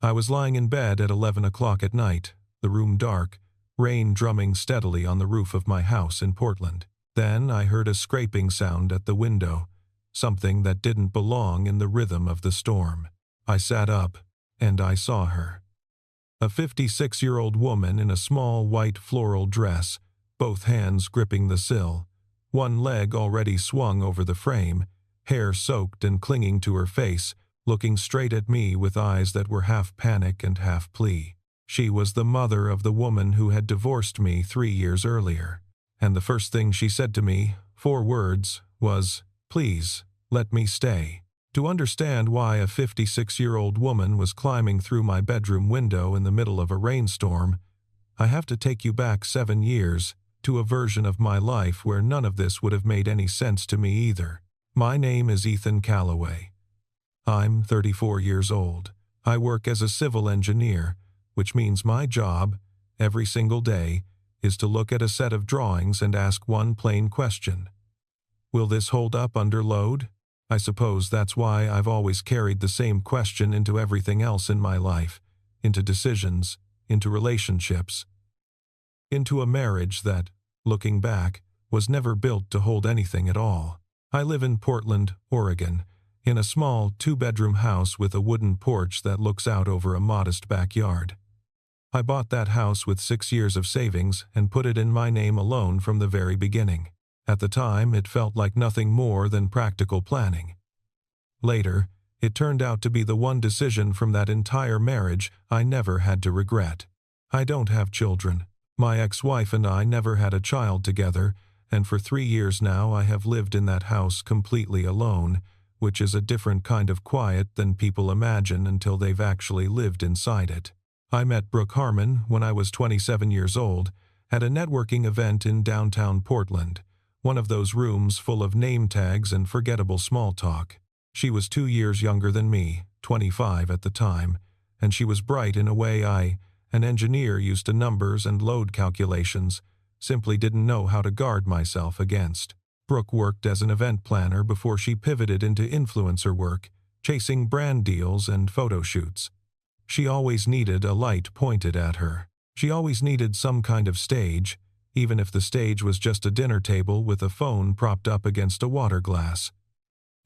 I was lying in bed at 11 o'clock at night, the room dark, rain drumming steadily on the roof of my house in Portland. Then I heard a scraping sound at the window, something that didn't belong in the rhythm of the storm. I sat up, and I saw her. A 56-year-old woman in a small white floral dress, both hands gripping the sill, one leg already swung over the frame, hair soaked and clinging to her face, looking straight at me with eyes that were half panic and half plea. She was the mother of the woman who had divorced me 3 years earlier. And the first thing she said to me, 4 words, was, "Please, let me stay." To understand why a 56-year-old woman was climbing through my bedroom window in the middle of a rainstorm, I have to take you back 7 years, to a version of my life where none of this would have made any sense to me either. My name is Ethan Calloway. I'm 34 years old. I work as a civil engineer, which means my job, every single day, is to look at a set of drawings and ask one plain question. Will this hold up under load? I suppose that's why I've always carried the same question into everything else in my life, into decisions, into relationships, into a marriage that, looking back, was never built to hold anything at all. I live in Portland, Oregon, in a small 2-bedroom house with a wooden porch that looks out over a modest backyard. I bought that house with 6 years of savings and put it in my name alone from the very beginning. At the time, it felt like nothing more than practical planning. Later, it turned out to be the one decision from that entire marriage I never had to regret. I don't have children. My ex-wife and I never had a child together, and for 3 years now I have lived in that house completely alone, which is a different kind of quiet than people imagine until they've actually lived inside it. I met Brooke Harmon when I was 27 years old at a networking event in downtown Portland, one of those rooms full of name tags and forgettable small talk. She was 2 years younger than me, 25 at the time, and she was bright in a way I, an engineer used to numbers and load calculations, simply didn't know how to guard myself against. Brooke worked as an event planner before she pivoted into influencer work, chasing brand deals and photo shoots. She always needed a light pointed at her. She always needed some kind of stage, even if the stage was just a dinner table with a phone propped up against a water glass.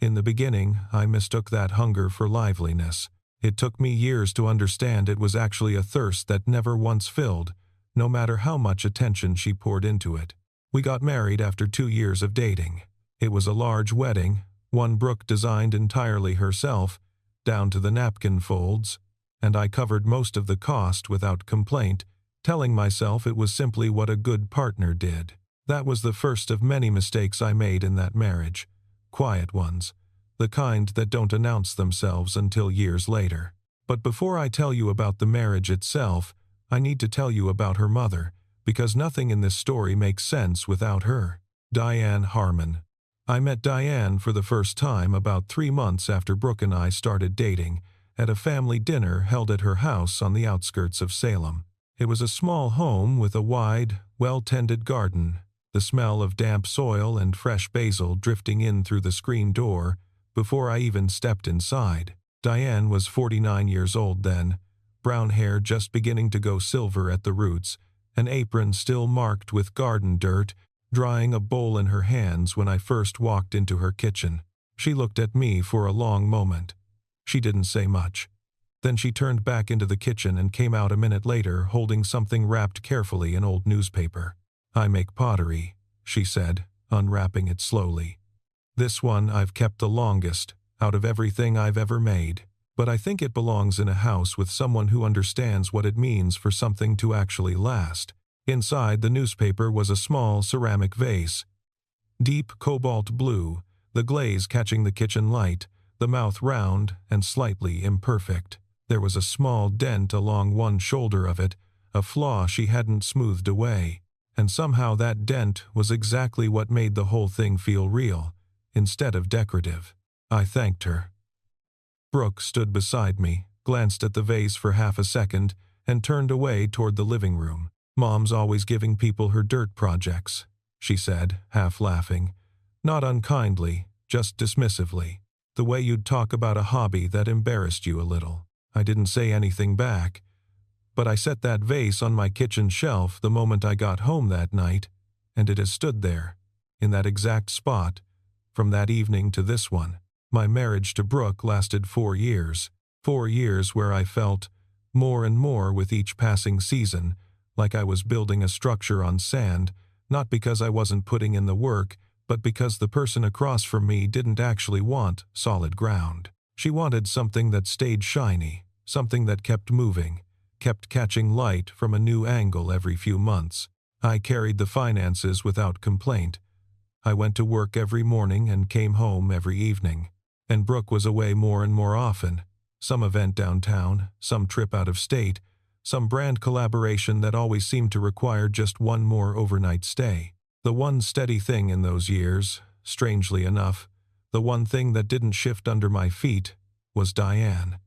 In the beginning, I mistook that hunger for liveliness. It took me years to understand it was actually a thirst that never once filled, no matter how much attention she poured into it. We got married after 2 years of dating. It was a large wedding, one Brooke designed entirely herself, down to the napkin folds, and I covered most of the cost without complaint, telling myself it was simply what a good partner did. That was the first of many mistakes I made in that marriage. Quiet ones, the kind that don't announce themselves until years later. But before I tell you about the marriage itself, I need to tell you about her mother, because nothing in this story makes sense without her. Diane Harmon. I met Diane for the first time about 3 months after Brooke and I started dating, at a family dinner held at her house on the outskirts of Salem. It was a small home with a wide, well-tended garden, the smell of damp soil and fresh basil drifting in through the screen door before I even stepped inside. Diane was 49 years old then, brown hair just beginning to go silver at the roots, an apron still marked with garden dirt, drying a bowl in her hands when I first walked into her kitchen. She looked at me for a long moment. She didn't say much. Then she turned back into the kitchen and came out a minute later holding something wrapped carefully in old newspaper. "I make pottery," she said, unwrapping it slowly. "This one I've kept the longest, out of everything I've ever made. But I think it belongs in a house with someone who understands what it means for something to actually last." Inside the newspaper was a small ceramic vase. Deep cobalt blue, the glaze catching the kitchen light, the mouth round and slightly imperfect. There was a small dent along one shoulder of it, a flaw she hadn't smoothed away. And somehow that dent was exactly what made the whole thing feel real, instead of decorative. I thanked her. Brooke stood beside me, glanced at the vase for half a second, and turned away toward the living room. "Mom's always giving people her dirt projects," she said, half laughing. Not unkindly, just dismissively. The way you'd talk about a hobby that embarrassed you a little. I didn't say anything back, but I set that vase on my kitchen shelf the moment I got home that night, and it has stood there, in that exact spot, from that evening to this one. My marriage to Brooke lasted 4 years. 4 years where I felt, more and more with each passing season, like I was building a structure on sand, not because I wasn't putting in the work, but because the person across from me didn't actually want solid ground. She wanted something that stayed shiny, something that kept moving, kept catching light from a new angle every few months. I carried the finances without complaint. I went to work every morning and came home every evening. And Brooke was away more and more often. Some event downtown, some trip out of state, some brand collaboration that always seemed to require just one more overnight stay. The one steady thing in those years, strangely enough, the one thing that didn't shift under my feet, was Diane.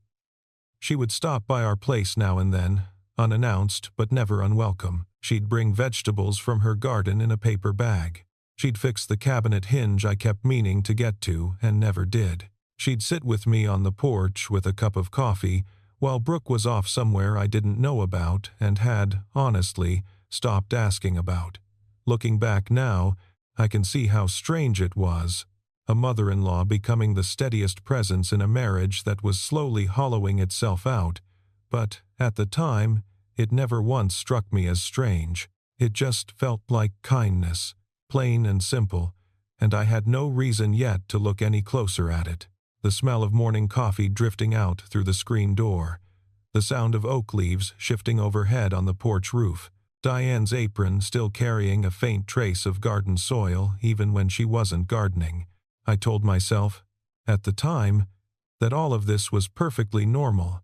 She would stop by our place now and then, unannounced but never unwelcome. She'd bring vegetables from her garden in a paper bag. She'd fix the cabinet hinge I kept meaning to get to and never did. She'd sit with me on the porch with a cup of coffee while Brooke was off somewhere I didn't know about and had, honestly, stopped asking about. Looking back now, I can see how strange it was. A mother-in-law becoming the steadiest presence in a marriage that was slowly hollowing itself out, but, at the time, it never once struck me as strange. It just felt like kindness, plain and simple, and I had no reason yet to look any closer at it. The smell of morning coffee drifting out through the screen door, the sound of oak leaves shifting overhead on the porch roof, Diane's apron still carrying a faint trace of garden soil even when she wasn't gardening. I told myself, at the time, that all of this was perfectly normal,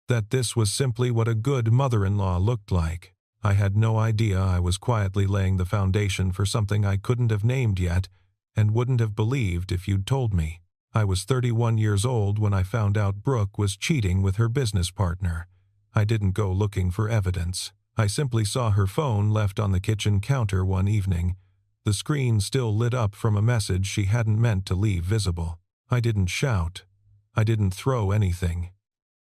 that this was simply what a good mother-in-law looked like. I had no idea I was quietly laying the foundation for something I couldn't have named yet and wouldn't have believed if you'd told me. I was 31 years old when I found out Brooke was cheating with her business partner. I didn't go looking for evidence. I simply saw her phone left on the kitchen counter one evening, the screen still lit up from a message she hadn't meant to leave visible. I didn't shout. I didn't throw anything.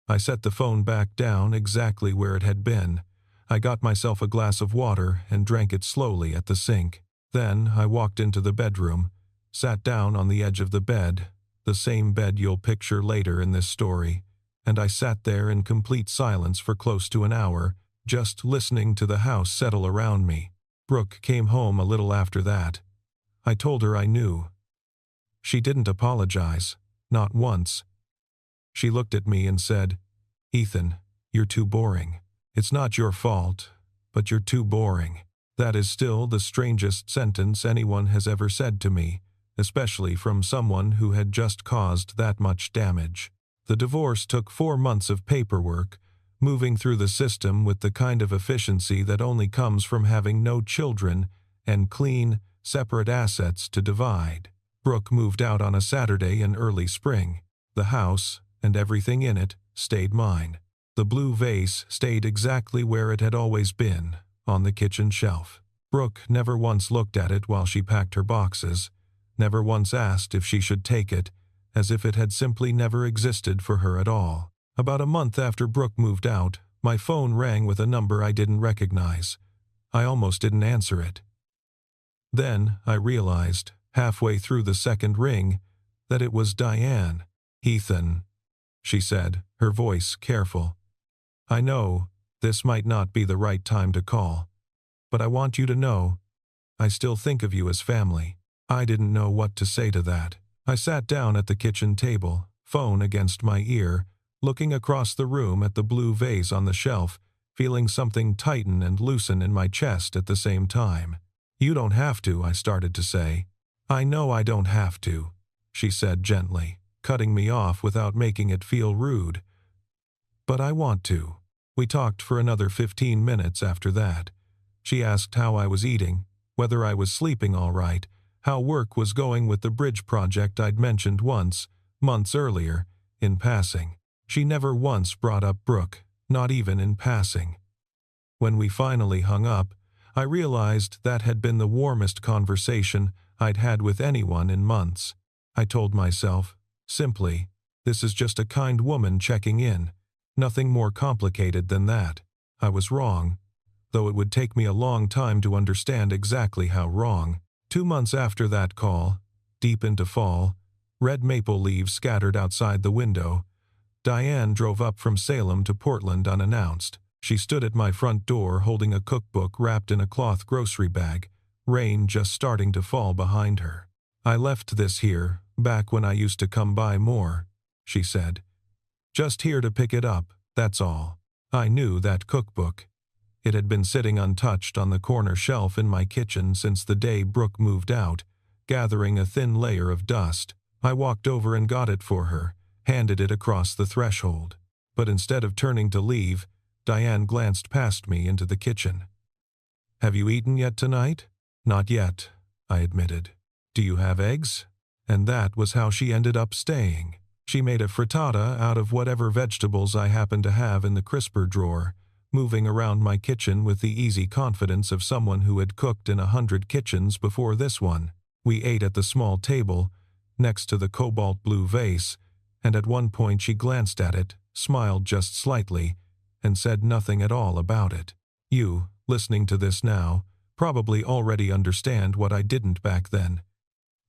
I set the phone back down exactly where it had been. I got myself a glass of water and drank it slowly at the sink. Then I walked into the bedroom, sat down on the edge of the bed, the same bed you'll picture later in this story, and I sat there in complete silence for close to an hour, just listening to the house settle around me. Brooke came home a little after that. I told her I knew. She didn't apologize, not once. She looked at me and said, "Ethan, you're too boring. It's not your fault, but you're too boring." That is still the strangest sentence anyone has ever said to me, especially from someone who had just caused that much damage. The divorce took 4 months of paperwork, moving through the system with the kind of efficiency that only comes from having no children and clean, separate assets to divide. Brooke moved out on a Saturday in early spring. The house, and everything in it, stayed mine. The blue vase stayed exactly where it had always been, on the kitchen shelf. Brooke never once looked at it while she packed her boxes, never once asked if she should take it, as if it had simply never existed for her at all. About a month after Brooke moved out, my phone rang with a number I didn't recognize. I almost didn't answer it. Then I realized, halfway through the second ring, that it was Diane. "Ethan," she said, her voice careful. "I know this might not be the right time to call, but I want you to know I still think of you as family." I didn't know what to say to that. I sat down at the kitchen table, phone against my ear, looking across the room at the blue vase on the shelf, feeling something tighten and loosen in my chest at the same time. "You don't have to," I started to say. "I know I don't have to," she said gently, cutting me off without making it feel rude. "But I want to." We talked for another 15 minutes after that. She asked how I was eating, whether I was sleeping all right, how work was going with the bridge project I'd mentioned once, months earlier, in passing. She never once brought up Brooke, not even in passing. When we finally hung up, I realized that had been the warmest conversation I'd had with anyone in months. I told myself, simply, This is just a kind woman checking in. Nothing more complicated than that. I was wrong, though it would take me a long time to understand exactly how wrong. 2 months after that call, deep into fall, red maple leaves scattered outside the window, Diane drove up from Salem to Portland unannounced. She stood at my front door holding a cookbook wrapped in a cloth grocery bag, rain just starting to fall behind her. "I left this here, back when I used to come by more," she said. "Just here to pick it up, that's all." I knew that cookbook. It had been sitting untouched on the corner shelf in my kitchen since the day Brooke moved out, gathering a thin layer of dust. I walked over and got it for her, handed it across the threshold. But instead of turning to leave, Diane glanced past me into the kitchen. "Have you eaten yet tonight?" "Not yet," I admitted. "Do you have eggs?" And that was how she ended up staying. She made a frittata out of whatever vegetables I happened to have in the crisper drawer, moving around my kitchen with the easy confidence of someone who had cooked in 100 kitchens before this one. We ate at the small table, next to the cobalt blue vase, and at one point she glanced at it, smiled just slightly, and said nothing at all about it. You, listening to this now, probably already understand what I didn't back then.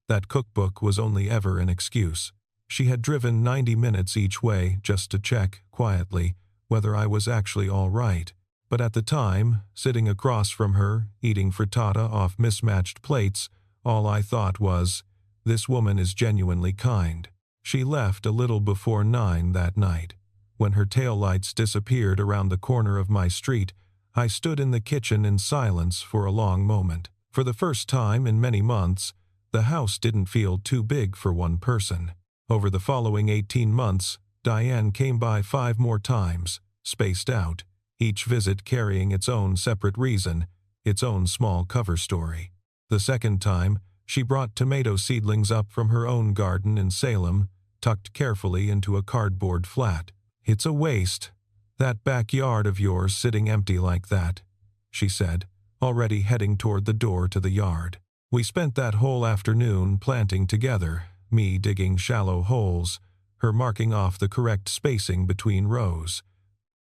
That cookbook was only ever an excuse. She had driven 90 minutes each way just to check, quietly, whether I was actually all right. But at the time, sitting across from her, eating frittata off mismatched plates, all I thought was, this woman is genuinely kind. She left a little before 9 that night. When her taillights disappeared around the corner of my street, I stood in the kitchen in silence for a long moment. For the first time in many months, the house didn't feel too big for one person. Over the following 18 months, Diane came by 5 more times, spaced out, each visit carrying its own separate reason, its own small cover story. The second time, she brought tomato seedlings up from her own garden in Salem, tucked carefully into a cardboard flat. "It's a waste, that backyard of yours sitting empty like that," she said, already heading toward the door to the yard. We spent that whole afternoon planting together, me digging shallow holes, her marking off the correct spacing between rows.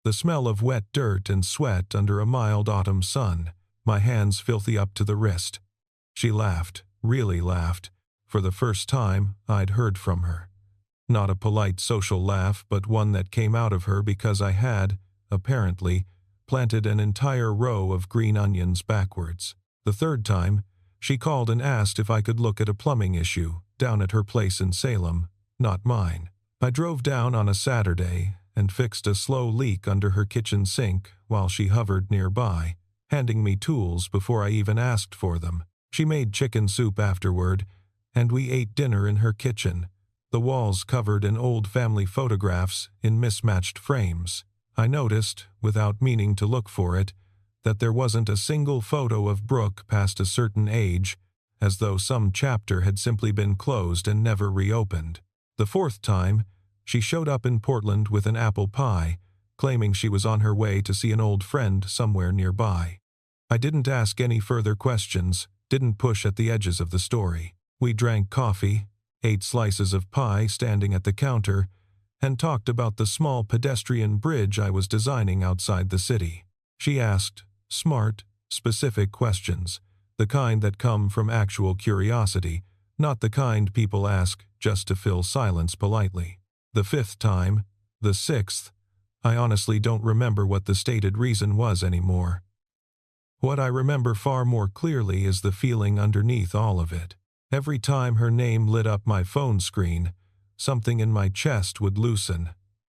The smell of wet dirt and sweat under a mild autumn sun, my hands filthy up to the wrist. She laughed, really laughed, for the first time I'd heard from her. Not a polite social laugh, but one that came out of her because I had, apparently, planted an entire row of green onions backwards. The third time, she called and asked if I could look at a plumbing issue down at her place in Salem, not mine. I drove down on a Saturday and fixed a slow leak under her kitchen sink while she hovered nearby, handing me tools before I even asked for them. She made chicken soup afterward, and we ate dinner in her kitchen, the walls covered in old family photographs in mismatched frames. I noticed, without meaning to look for it, that there wasn't a single photo of Brooke past a certain age, as though some chapter had simply been closed and never reopened. The fourth time, she showed up in Portland with an apple pie, claiming she was on her way to see an old friend somewhere nearby. I didn't ask any further questions, didn't push at the edges of the story. We drank coffee, ate slices of pie standing at the counter, and talked about the small pedestrian bridge I was designing outside the city. She asked smart, specific questions, the kind that come from actual curiosity, not the kind people ask just to fill silence politely. The fifth time, the sixth, I honestly don't remember what the stated reason was anymore. What I remember far more clearly is the feeling underneath all of it. Every time her name lit up my phone screen, something in my chest would loosen,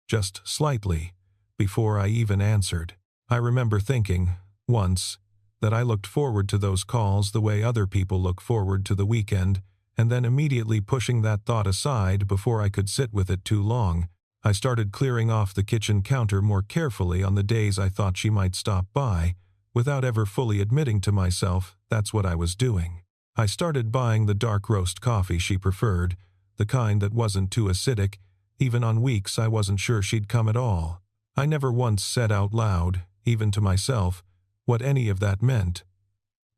just slightly, before I even answered. I remember thinking, once, that I looked forward to those calls the way other people look forward to the weekend, and then immediately pushing that thought aside before I could sit with it too long, I started clearing off the kitchen counter more carefully on the days I thought she might stop by, without ever fully admitting to myself that's what I was doing. I started buying the dark roast coffee she preferred, the kind that wasn't too acidic, even on weeks I wasn't sure she'd come at all. I never once said out loud, even to myself, what any of that meant.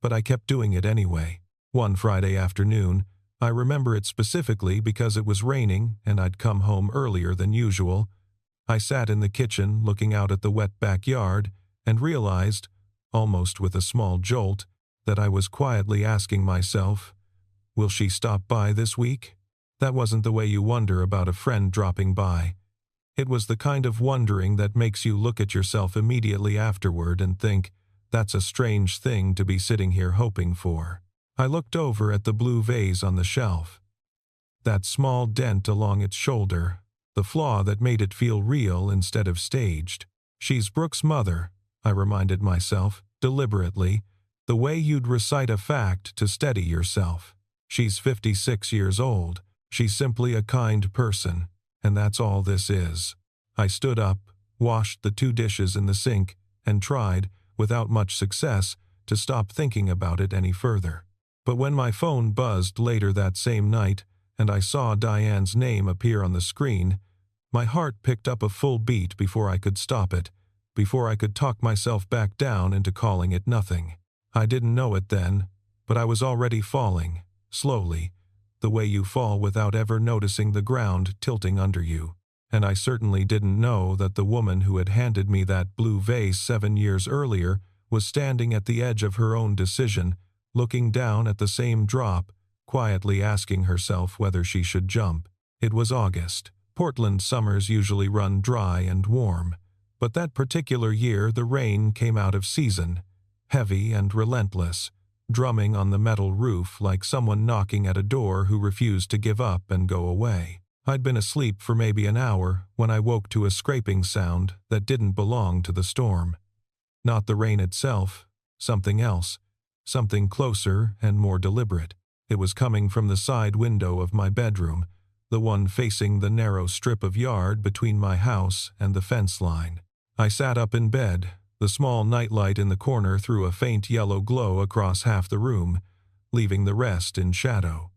But I kept doing it anyway. One Friday afternoon, I remember it specifically because it was raining and I'd come home earlier than usual. I sat in the kitchen looking out at the wet backyard and realized, almost with a small jolt, that I was quietly asking myself, will she stop by this week? That wasn't the way you wonder about a friend dropping by. It was the kind of wondering that makes you look at yourself immediately afterward and think, that's a strange thing to be sitting here hoping for. I looked over at the blue vase on the shelf. That small dent along its shoulder, the flaw that made it feel real instead of staged. She's Brooke's mother, I reminded myself, deliberately, the way you'd recite a fact to steady yourself. She's 56 years old. She's simply a kind person, and that's all this is. I stood up, washed the 2 dishes in the sink, and tried, without much success, to stop thinking about it any further. But when my phone buzzed later that same night, and I saw Diane's name appear on the screen, my heart picked up a full beat before I could stop it, before I could talk myself back down into calling it nothing. I didn't know it then, but I was already falling, slowly, the way you fall without ever noticing the ground tilting under you. And I certainly didn't know that the woman who had handed me that blue vase 7 years earlier was standing at the edge of her own decision, looking down at the same drop, quietly asking herself whether she should jump. It was August. Portland summers usually run dry and warm, but that particular year the rain came out of season, heavy and relentless, drumming on the metal roof like someone knocking at a door who refused to give up and go away. I'd been asleep for maybe an hour when I woke to a scraping sound that didn't belong to the storm. Not the rain itself, something else, something closer and more deliberate. It was coming from the side window of my bedroom, the one facing the narrow strip of yard between my house and the fence line. I sat up in bed. The small nightlight in the corner threw a faint yellow glow across half the room, leaving the rest in shadow.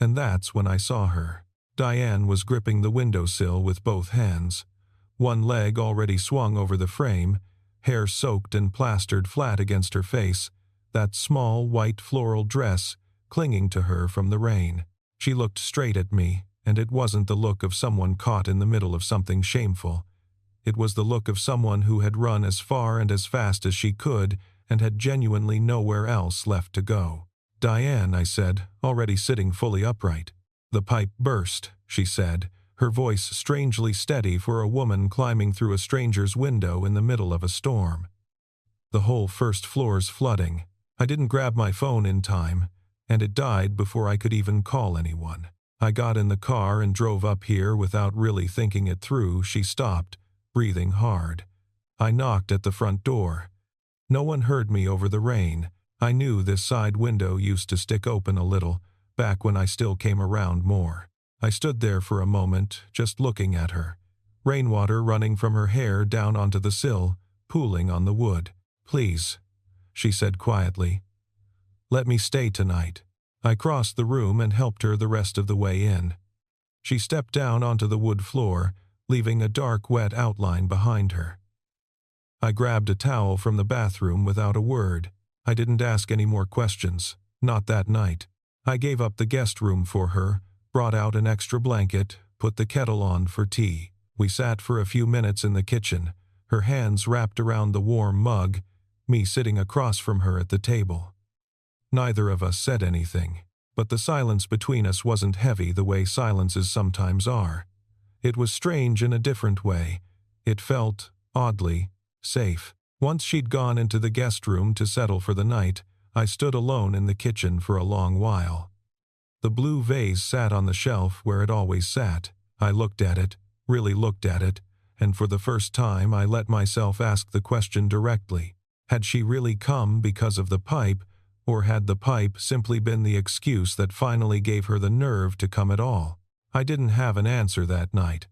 And that's when I saw her. Diane was gripping the windowsill with both hands. One leg already swung over the frame, hair soaked and plastered flat against her face, that small white floral dress clinging to her from the rain. She looked straight at me, and it wasn't the look of someone caught in the middle of something shameful. It was the look of someone who had run as far and as fast as she could and had genuinely nowhere else left to go. "Diane," I said, already sitting fully upright. "The pipe burst," she said, her voice strangely steady for a woman climbing through a stranger's window in the middle of a storm. "The whole first floor's flooding. I didn't grab my phone in time, and it died before I could even call anyone. I got in the car and drove up here without really thinking it through." She stopped, breathing hard. I knocked at the front door. No one heard me over the rain. I knew this side window used to stick open a little, back when I still came around more. I stood there for a moment, just looking at her. Rainwater running from her hair down onto the sill, pooling on the wood. "Please," she said quietly. "Let me stay tonight." I crossed the room and helped her the rest of the way in. She stepped down onto the wood floor, leaving a dark, wet outline behind her. I grabbed a towel from the bathroom without a word. I didn't ask any more questions, not that night. I gave up the guest room for her, brought out an extra blanket, put the kettle on for tea. We sat for a few minutes in the kitchen, her hands wrapped around the warm mug, me sitting across from her at the table. Neither of us said anything, but the silence between us wasn't heavy the way silences sometimes are. It was strange in a different way. It felt, oddly, safe. Once she'd gone into the guest room to settle for the night, I stood alone in the kitchen for a long while. The blue vase sat on the shelf where it always sat. I looked at it, really looked at it, and for the first time I let myself ask the question directly. Had she really come because of the pipe, or had the pipe simply been the excuse that finally gave her the nerve to come at all? I didn't have an answer that night.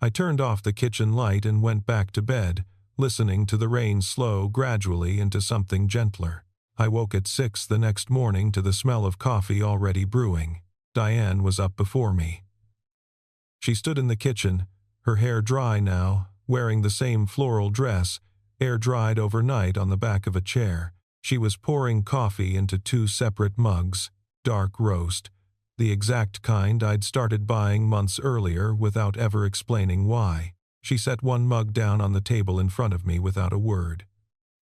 I turned off the kitchen light and went back to bed, listening to the rain slow gradually into something gentler. I woke at 6 the next morning to the smell of coffee already brewing. Diane was up before me. She stood in the kitchen, her hair dry now, wearing the same floral dress, air-dried overnight on the back of a chair. She was pouring coffee into 2 separate mugs, dark roast. the exact kind I'd started buying months earlier without ever explaining why. She set one mug down on the table in front of me without a word.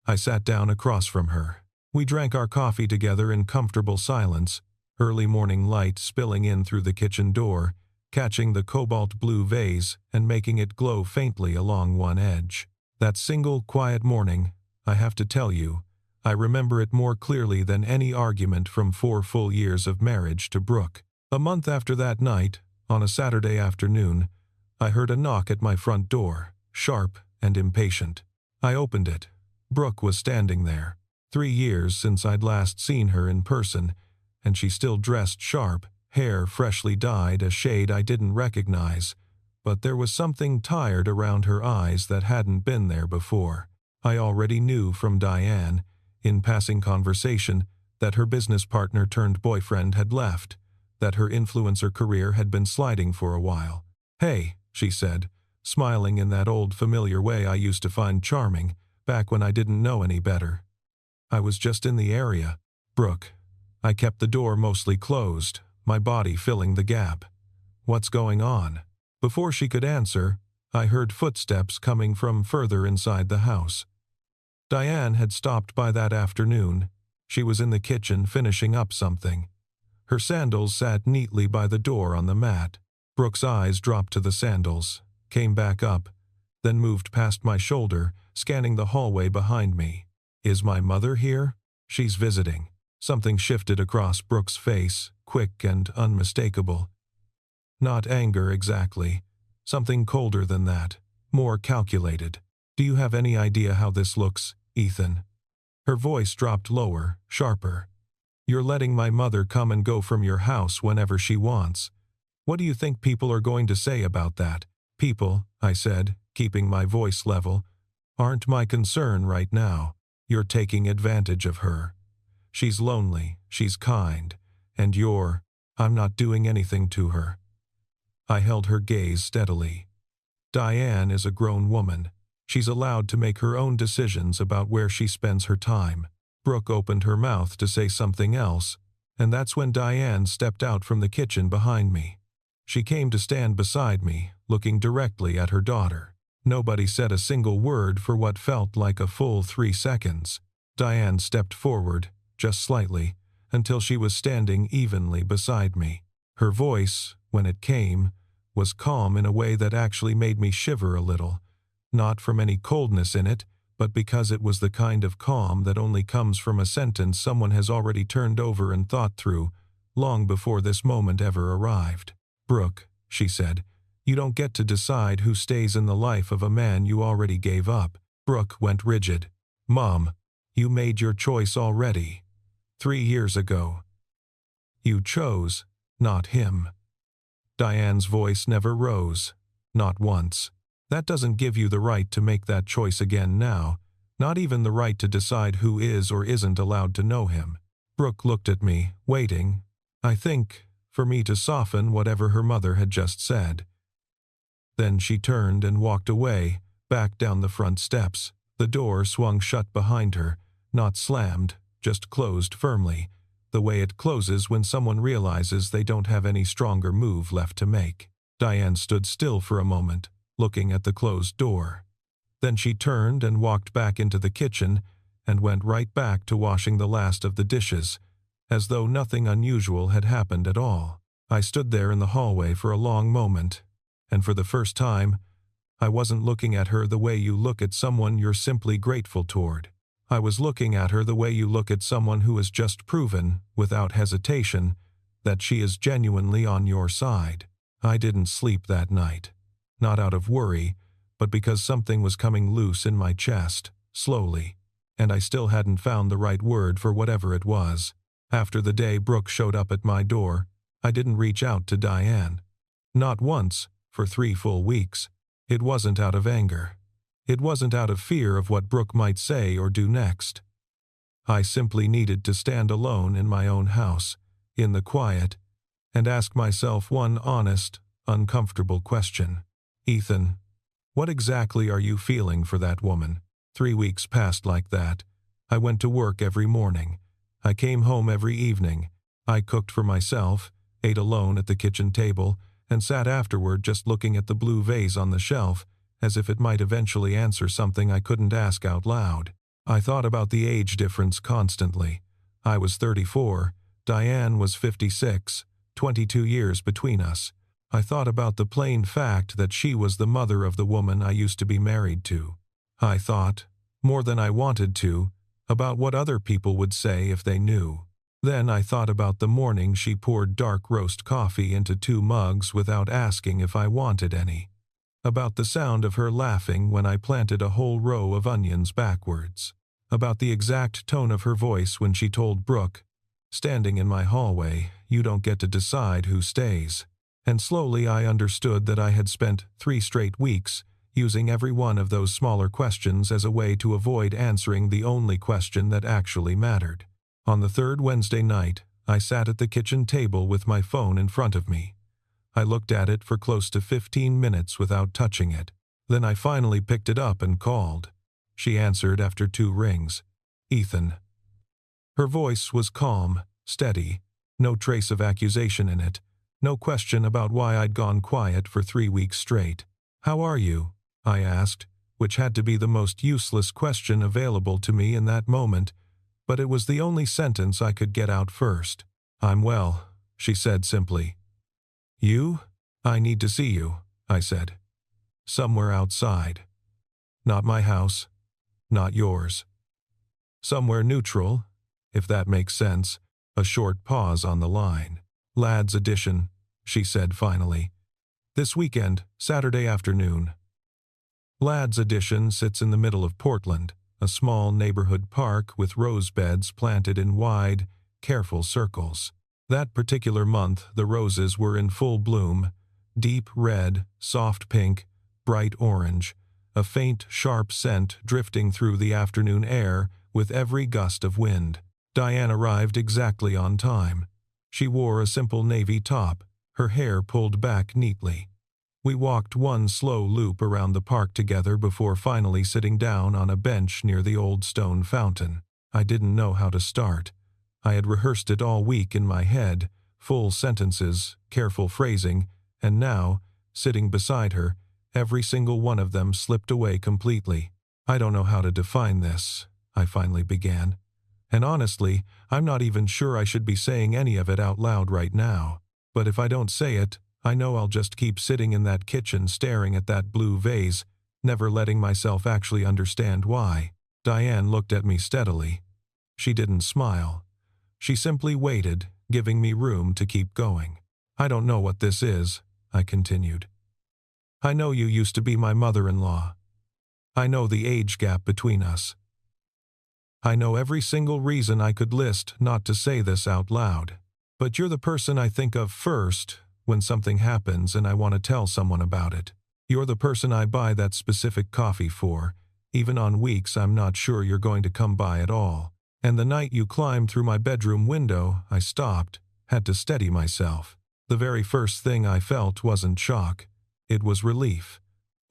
I sat down across from her. We drank our coffee together in comfortable silence, early morning light spilling in through the kitchen door, catching the cobalt blue vase and making it glow faintly along one edge. That single quiet morning, I have to tell you, I remember it more clearly than any argument from 4 full years of marriage to Brooke. A month after that night, on a Saturday afternoon, I heard a knock at my front door, sharp and impatient. I opened it. Brooke was standing there. 3 years since I'd last seen her in person, and she still dressed sharp, hair freshly dyed a shade I didn't recognize, but there was something tired around her eyes that hadn't been there before. I already knew from Diane, in passing conversation, that her business partner turned boyfriend had left, that her influencer career had been sliding for a while. "Hey," she said, smiling in that old familiar way I used to find charming, back when I didn't know any better. I was just in the area. "Brooke." I kept the door mostly closed, my body filling the gap. "What's going on?" Before she could answer, I heard footsteps coming from further inside the house. Diane had stopped by that afternoon. She was in the kitchen finishing up something. Her sandals sat neatly by the door on the mat. Brooke's eyes dropped to the sandals, came back up, then moved past my shoulder, scanning the hallway behind me. "Is my mother here?" "She's visiting." Something shifted across Brooke's face, quick and unmistakable. Not anger exactly. Something colder than that, more calculated. "Do you have any idea how this looks, Ethan?" Her voice dropped lower, sharper. "You're letting my mother come and go from your house whenever she wants. What do you think people are going to say about that?" "People," I said, keeping my voice level, "aren't my concern right now. You're taking advantage of her. She's lonely, she's kind, and I'm not doing anything to her." I held her gaze steadily. Diane is a grown woman. She's allowed to make her own decisions about where she spends her time. Brooke opened her mouth to say something else, and that's when Diane stepped out from the kitchen behind me. She came to stand beside me, looking directly at her daughter. Nobody said a single word for what felt like a full 3 seconds. Diane stepped forward, just slightly, until she was standing evenly beside me. Her voice, when it came, was calm in a way that actually made me shiver a little, not from any coldness in it, but because it was the kind of calm that only comes from a sentence someone has already turned over and thought through, long before this moment ever arrived. "Brooke," she said, "you don't get to decide who stays in the life of a man you already gave up." Brooke went rigid. "Mom, you made your choice already. 3 years ago. You chose, not him." Diane's voice never rose, not once. "That doesn't give you the right to make that choice again now, not even the right to decide who is or isn't allowed to know him." Brooke looked at me, waiting, I think, for me to soften whatever her mother had just said. Then she turned and walked away, back down the front steps. The door swung shut behind her, not slammed, just closed firmly, the way it closes when someone realizes they don't have any stronger move left to make. Diane stood still for a moment, looking at the closed door. Then she turned and walked back into the kitchen and went right back to washing the last of the dishes, as though nothing unusual had happened at all. I stood there in the hallway for a long moment, and for the first time, I wasn't looking at her the way you look at someone you're simply grateful toward. I was looking at her the way you look at someone who has just proven, without hesitation, that she is genuinely on your side. I didn't sleep that night. Not out of worry, but because something was coming loose in my chest, slowly, and I still hadn't found the right word for whatever it was. After the day Brooke showed up at my door, I didn't reach out to Diane. Not once, for 3 full weeks. It wasn't out of anger. It wasn't out of fear of what Brooke might say or do next. I simply needed to stand alone in my own house, in the quiet, and ask myself one honest, uncomfortable question. "Ethan, what exactly are you feeling for that woman?" 3 weeks passed like that. I went to work every morning. I came home every evening. I cooked for myself, ate alone at the kitchen table, and sat afterward just looking at the blue vase on the shelf, as if it might eventually answer something I couldn't ask out loud. I thought about the age difference constantly. I was 34, Diane was 56, 22 years between us. I thought about the plain fact that she was the mother of the woman I used to be married to. I thought, more than I wanted to, about what other people would say if they knew. Then I thought about the morning she poured dark roast coffee into 2 mugs without asking if I wanted any. About the sound of her laughing when I planted a whole row of onions backwards. About the exact tone of her voice when she told Brooke, "Standing in my hallway, you don't get to decide who stays." And slowly I understood that I had spent 3 straight weeks using every one of those smaller questions as a way to avoid answering the only question that actually mattered. On the 3rd Wednesday night, I sat at the kitchen table with my phone in front of me. I looked at it for close to 15 minutes without touching it. Then I finally picked it up and called. She answered after 2 rings. "Ethan." Her voice was calm, steady, no trace of accusation in it, no question about why I'd gone quiet for 3 weeks straight. "How are you?" I asked, which had to be the most useless question available to me in that moment, but it was the only sentence I could get out first. "I'm well," she said simply. "You? I need to see you," I said. "Somewhere outside. Not my house. Not yours. Somewhere neutral, if that makes sense." A short pause on the line. "Lads Edition," she said finally. "This weekend, Saturday afternoon." Lads Edition sits in the middle of Portland, a small neighborhood park with rose beds planted in wide, careful circles. That particular month the roses were in full bloom, deep red, soft pink, bright orange, a faint, sharp scent drifting through the afternoon air with every gust of wind. Diane arrived exactly on time. She wore a simple navy top, her hair pulled back neatly. We walked one slow loop around the park together before finally sitting down on a bench near the old stone fountain. I didn't know how to start. I had rehearsed it all week in my head, full sentences, careful phrasing, and now, sitting beside her, every single one of them slipped away completely. "I don't know how to define this," I finally began. "And honestly, I'm not even sure I should be saying any of it out loud right now. But if I don't say it, I know I'll just keep sitting in that kitchen staring at that blue vase, never letting myself actually understand why." Diane looked at me steadily. She didn't smile. She simply waited, giving me room to keep going. "I don't know what this is," I continued. "I know you used to be my mother-in-law. I know the age gap between us. I know every single reason I could list not to say this out loud. But you're the person I think of first when something happens and I want to tell someone about it. You're the person I buy that specific coffee for, even on weeks I'm not sure you're going to come by at all. And the night you climbed through my bedroom window, I stopped, had to steady myself. The very first thing I felt wasn't shock. It was relief,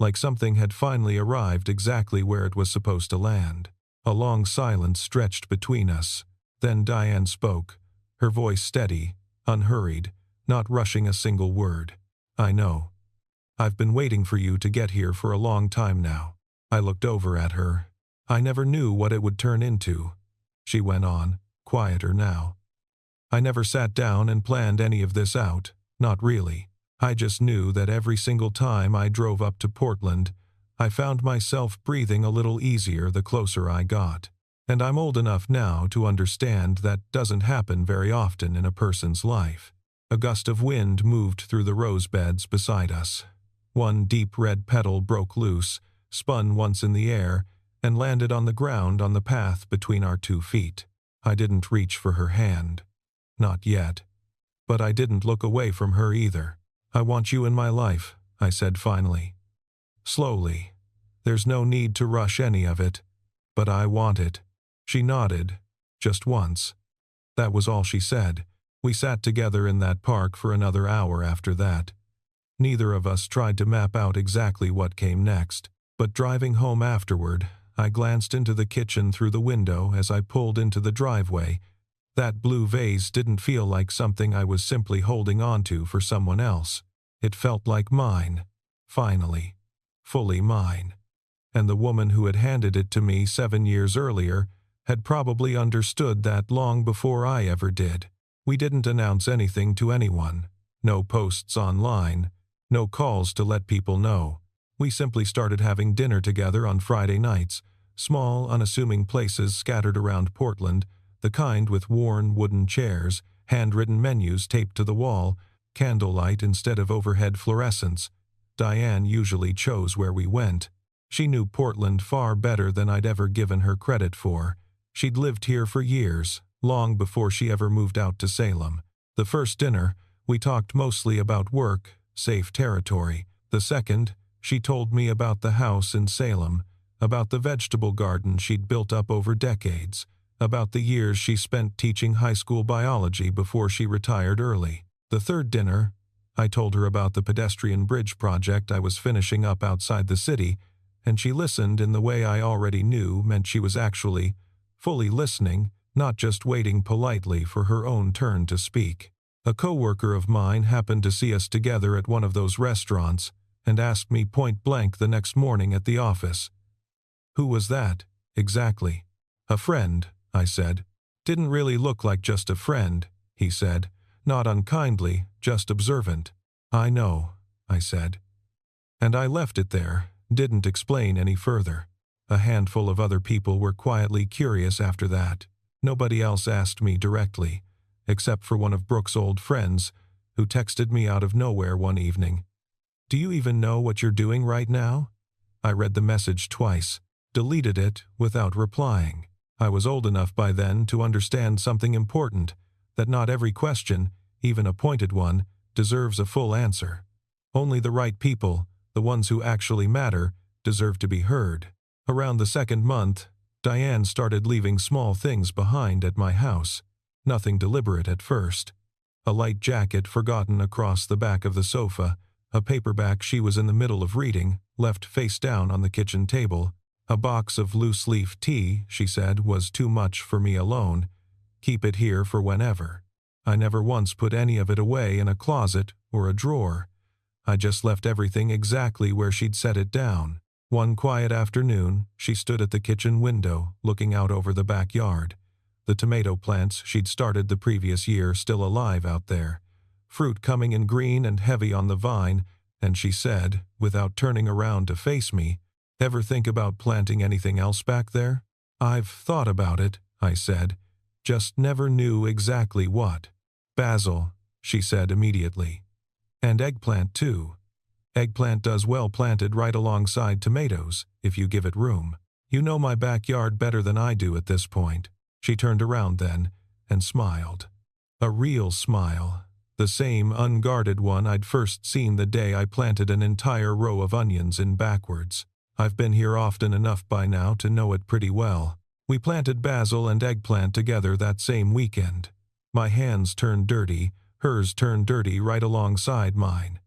like something had finally arrived exactly where it was supposed to land." A long silence stretched between us. Then Diane spoke, her voice steady, unhurried, not rushing a single word. "I know. I've been waiting for you to get here for a long time now." I looked over at her. "I never knew what it would turn into," she went on, quieter now. "I never sat down and planned any of this out, not really. I just knew that every single time I drove up to Portland, I found myself breathing a little easier the closer I got. And I'm old enough now to understand that doesn't happen very often in a person's life." A gust of wind moved through the rose beds beside us. One deep red petal broke loose, spun once in the air, and landed on the ground on the path between our 2 feet. I didn't reach for her hand. Not yet. But I didn't look away from her either. "I want you in my life," I said finally. Slowly. "There's no need to rush any of it, but I want it." She nodded, just once. That was all she said. We sat together in that park for another hour after that. Neither of us tried to map out exactly what came next, but driving home afterward, I glanced into the kitchen through the window as I pulled into the driveway, That blue vase didn't feel like something I was simply holding onto for someone else. It felt like mine. Finally. Fully mine. And the woman who had handed it to me 7 years earlier had probably understood that long before I ever did. We didn't announce anything to anyone. No posts online. No calls to let people know. We simply started having dinner together on Friday nights, small, unassuming places scattered around Portland, the kind with worn wooden chairs, handwritten menus taped to the wall, candlelight instead of overhead fluorescents. Diane usually chose where we went. She knew Portland far better than I'd ever given her credit for. She'd lived here for years, long before she ever moved out to Salem. The first dinner, we talked mostly about work, safe territory. The second, she told me about the house in Salem, about the vegetable garden she'd built up over decades, about the years she spent teaching high school biology before she retired early. The third dinner, I told her about the pedestrian bridge project I was finishing up outside the city, and she listened in the way I already knew meant she was actually fully listening, not just waiting politely for her own turn to speak. A coworker of mine happened to see us together at one of those restaurants and asked me point blank the next morning at the office. "Who was that, exactly?" "A friend," I said. "Didn't really look like just a friend," he said. "Not unkindly, just observant." "I know," I said. And I left it there, didn't explain any further. A handful of other people were quietly curious after that. Nobody else asked me directly, except for one of Brooke's old friends, who texted me out of nowhere one evening. "Do you even know what you're doing right now?" I read the message twice, deleted it without replying. I was old enough by then to understand something important, that not every question, even a pointed one, deserves a full answer. Only the right people, the ones who actually matter, deserve to be heard. Around the second month, Diane started leaving small things behind at my house. Nothing deliberate at first. A light jacket forgotten across the back of the sofa, a paperback she was in the middle of reading, left face down on the kitchen table, a box of loose-leaf tea, she said, was too much for me alone. Keep it here for whenever. I never once put any of it away in a closet or a drawer. I just left everything exactly where she'd set it down. One quiet afternoon, she stood at the kitchen window, looking out over the backyard. The tomato plants she'd started the previous year still alive out there. Fruit coming in green and heavy on the vine, and she said, without turning around to face me, "Ever think about planting anything else back there?" "I've thought about it," I said. "Just never knew exactly what." "Basil," she said immediately. "And eggplant, too. Eggplant does well planted right alongside tomatoes, if you give it room. You know my backyard better than I do at this point." She turned around then and smiled. A real smile. The same unguarded one I'd first seen the day I planted an entire row of onions in backwards. I've been here often enough by now to know it pretty well. We planted basil and eggplant together that same weekend. My hands turned dirty, hers turned dirty right alongside mine.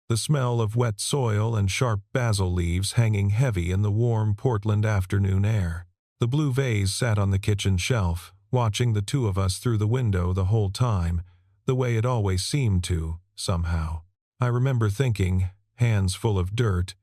The smell of wet soil and sharp basil leaves hanging heavy in the warm Portland afternoon air. The blue vase sat on the kitchen shelf, watching the two of us through the window the whole time, the way it always seemed to, somehow. I remember thinking, hands full of dirt,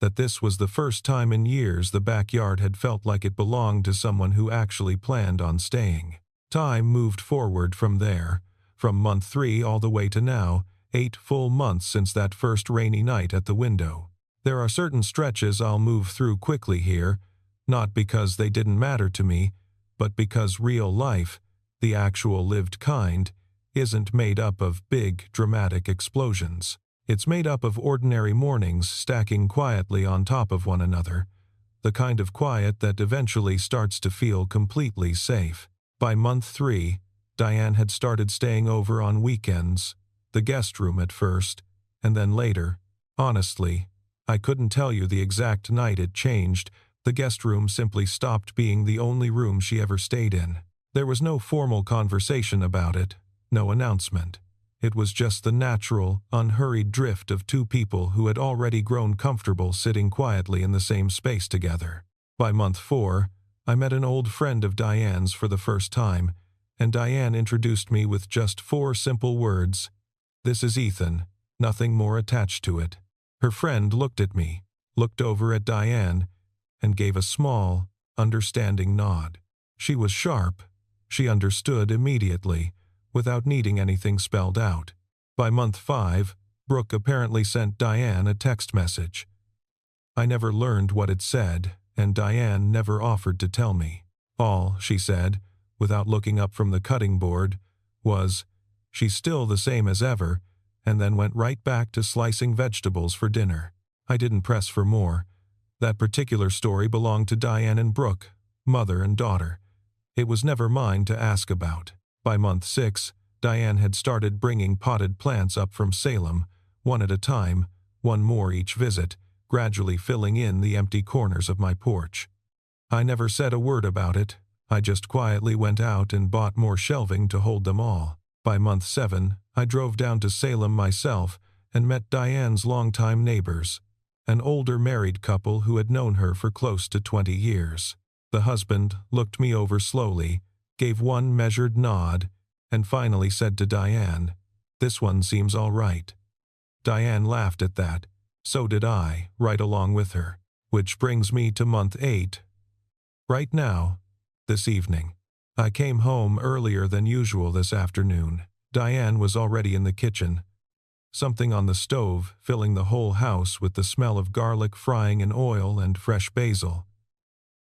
that this was the first time in years the backyard had felt like it belonged to someone who actually planned on staying. Time moved forward from there, from month 3 all the way to now, 8 full months since that first rainy night at the window. There are certain stretches I'll move through quickly here, not because they didn't matter to me, but because real life, the actual lived kind, isn't made up of big, dramatic explosions. It's made up of ordinary mornings stacking quietly on top of one another, the kind of quiet that eventually starts to feel completely safe. By month 3, Diane had started staying over on weekends, the guest room at first, and then later. Honestly, I couldn't tell you the exact night it changed. The guest room simply stopped being the only room she ever stayed in. There was no formal conversation about it, no announcement. It was just the natural, unhurried drift of two people who had already grown comfortable sitting quietly in the same space together. By month 4, I met an old friend of Diane's for the first time, and Diane introduced me with just 4 simple words. "This is Ethan," nothing more attached to it. Her friend looked at me, looked over at Diane, and gave a small, understanding nod. She was sharp. She understood immediately, without needing anything spelled out. By month 5, Brooke apparently sent Diane a text message. I never learned what it said, and Diane never offered to tell me. All she said, without looking up from the cutting board, was, "She's still the same as ever," and then went right back to slicing vegetables for dinner. I didn't press for more. That particular story belonged to Diane and Brooke, mother and daughter. It was never mine to ask about. By month 6, Diane had started bringing potted plants up from Salem, one at a time, one more each visit, gradually filling in the empty corners of my porch. I never said a word about it. I just quietly went out and bought more shelving to hold them all. By month 7, I drove down to Salem myself and met Diane's longtime neighbors, an older married couple who had known her for close to 20 years. The husband looked me over slowly, gave one measured nod, and finally said to Diane, "This one seems all right." Diane laughed at that. So did I, right along with her. Which brings me to month 8. Right now, this evening. I came home earlier than usual this afternoon. Diane was already in the kitchen. Something on the stove, filling the whole house with the smell of garlic frying in oil and fresh basil.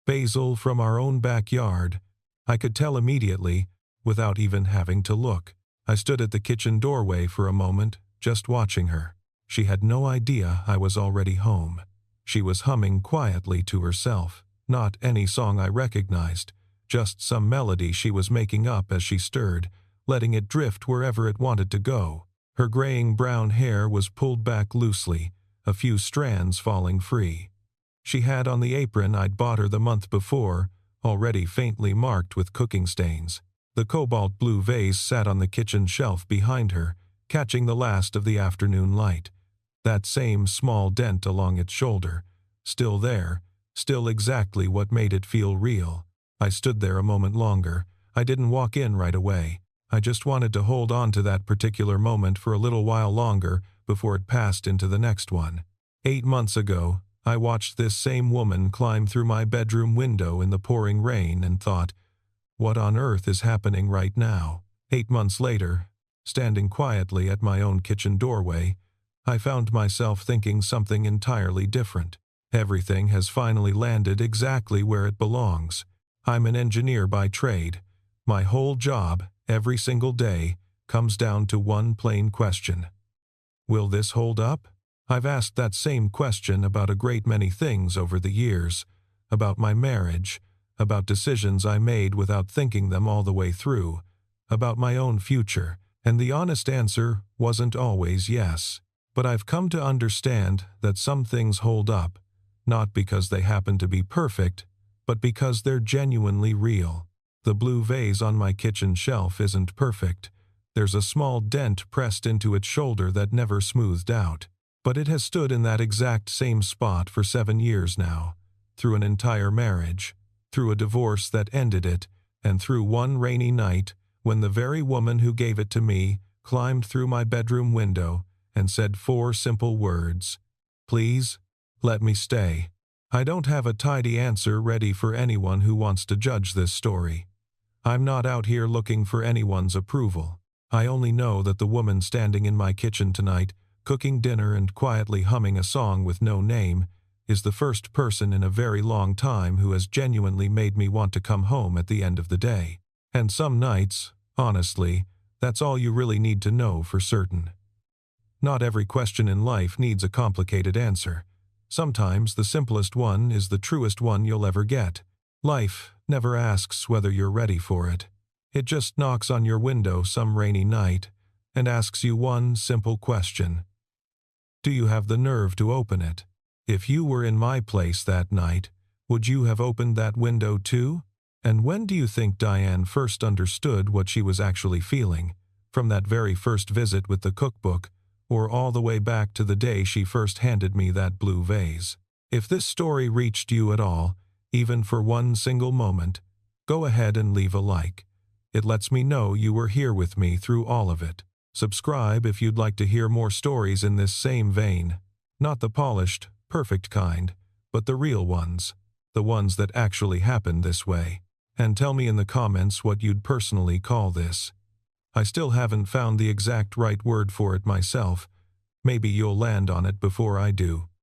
Basil from our own backyard. I could tell immediately, without even having to look. I stood at the kitchen doorway for a moment, just watching her. She had no idea I was already home. She was humming quietly to herself, not any song I recognized, just some melody she was making up as she stirred, letting it drift wherever it wanted to go. Her graying brown hair was pulled back loosely, a few strands falling free. She had on the apron I'd bought her the month before, already faintly marked with cooking stains. The cobalt blue vase sat on the kitchen shelf behind her, catching the last of the afternoon light. That same small dent along its shoulder, still there, still exactly what made it feel real. I stood there a moment longer. I didn't walk in right away. I just wanted to hold on to that particular moment for a little while longer before it passed into the next one. 8 months ago, I watched this same woman climb through my bedroom window in the pouring rain and thought, what on earth is happening right now? 8 months later, standing quietly at my own kitchen doorway, I found myself thinking something entirely different. Everything has finally landed exactly where it belongs. I'm an engineer by trade. My whole job, every single day, comes down to one plain question. Will this hold up? I've asked that same question about a great many things over the years, about my marriage, about decisions I made without thinking them all the way through, about my own future, and the honest answer wasn't always yes. But I've come to understand that some things hold up, not because they happen to be perfect, but because they're genuinely real. The blue vase on my kitchen shelf isn't perfect. There's a small dent pressed into its shoulder that never smoothed out. But it has stood in that exact same spot for 7 years now, through an entire marriage, through a divorce that ended it, and through one rainy night when the very woman who gave it to me climbed through my bedroom window and said 4 simple words. Please, let me stay. I don't have a tidy answer ready for anyone who wants to judge this story. I'm not out here looking for anyone's approval. I only know that the woman standing in my kitchen tonight, cooking dinner and quietly humming a song with no name, is the first person in a very long time who has genuinely made me want to come home at the end of the day. And some nights, honestly, that's all you really need to know for certain. Not every question in life needs a complicated answer. Sometimes the simplest one is the truest one you'll ever get. Life never asks whether you're ready for it. It just knocks on your window some rainy night and asks you one simple question. Do you have the nerve to open it? If you were in my place that night, would you have opened that window too? And when do you think Diane first understood what she was actually feeling? From that very first visit with the cookbook, or all the way back to the day she first handed me that blue vase? If this story reached you at all, even for one single moment, go ahead and leave a like. It lets me know you were here with me through all of it. Subscribe if you'd like to hear more stories in this same vein. Not the polished, perfect kind, but the real ones. The ones that actually happen this way. And tell me in the comments what you'd personally call this. I still haven't found the exact right word for it myself. Maybe you'll land on it before I do.